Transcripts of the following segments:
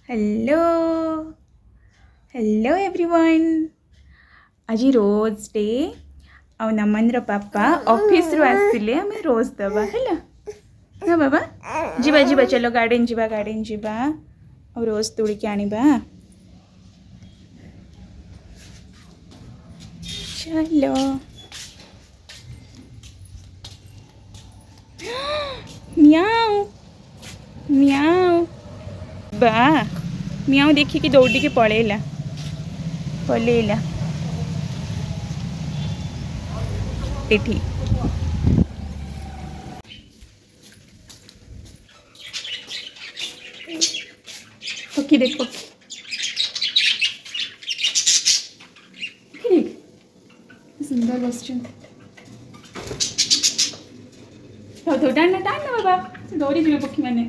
Hello hello everyone. आज rose day आ नमन पापा office रू आसिले आम रोज दबा है ना बाबा। जीवा जीवा चलो गार्डन जीवा और रोज तोड़िक आनिबा। चलो मियाऊ मियाऊ बा मियाऊ देखिए दौड़ी के पलैला एठी पक्षी देख सुंदर बस टाण ना बाबा दौड़ी जी पक्षी मैंने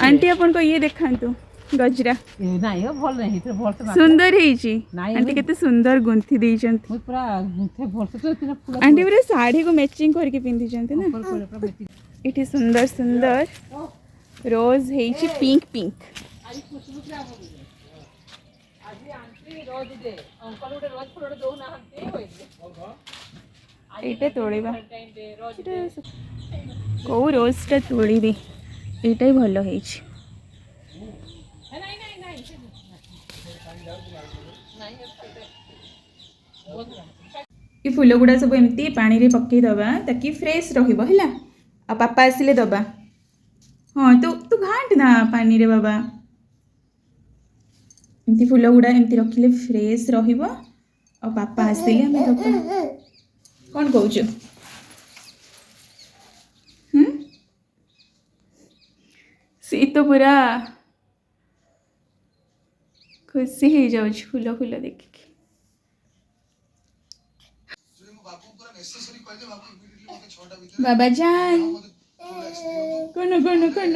आंटी अपन को ये देखांतु गजरा नहीं हो भल नहीं तो भल से सुंदर हेची आंटी केते सुंदर गुंथी देइचंत मु पूरा गुंथे भल से तो इतना फूल आंटी पूरा साड़ी को मैचिंग करके पिंधी चंत ना। इठी सुंदर सुंदर रोज हेची पिंक पिंक आज खुशबू क्या बोली आज आंटी रोज दे अंकल उडे रोज फुल दो ना हंते होइले एटा तोड़ीबा को रोजटा तोड़ीबी एटा ही भलो हेची। ये फूल गुड़ा सब एमती पानी रे पकई दबा ताकि फ्रेश रहिबो हैला। आ पापा आसिले दबा। हाँ तो तू घाट ना पानी रे बाबा एमती फूल गुड़ा एमती रखिले फ्रेश रहिबो। आ पापा आसिले हम दबा कौन कहूछु सी तो पूरा खुशी हो जाऊ फूल फूल देखिकी। बाबा जान कौन कौन कौन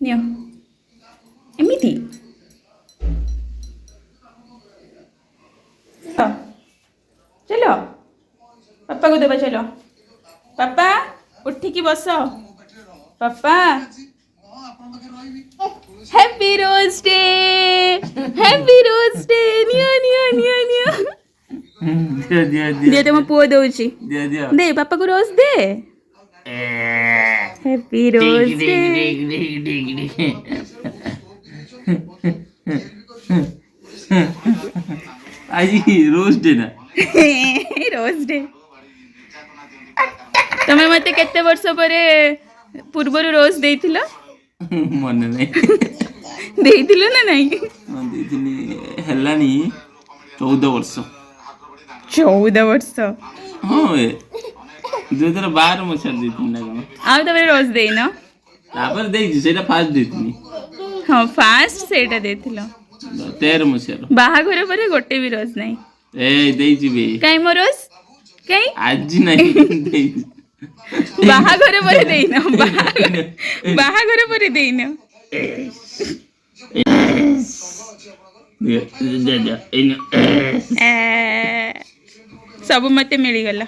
नियो एमिति चलो पापा को देवा। चलो पापा उठिकी बस पापा। हैप्पी रोज डे नियो नियो नियो नियो दे तुम पुओ दउची दे पापा को रोज दे। हैप्पी रोज डे आज रोज डे ना रोज डे तमे मते केते वर्ष परे पूर्वरु रोज देइथिलो मन नहीं देइथिलो ना नहीं देइथिनी हलानी 14 वर्ष 14 वर्ष हां 2012 में छाड़ देइथिनी ना कोन आ तबे रोज देइनो तापर देइछि सेटा फास्ट देइथिनी। हां फास्ट सेटा देइथिलो 13 में छाड़ बाहा घरे परे गोटे भी रोज नहीं ए देइछि बे काई मो रोज काई आज नहीं देइछि बाहा घरे परे देइनो बाहा घरे परे देइनो दे दे सब मते मिली गला।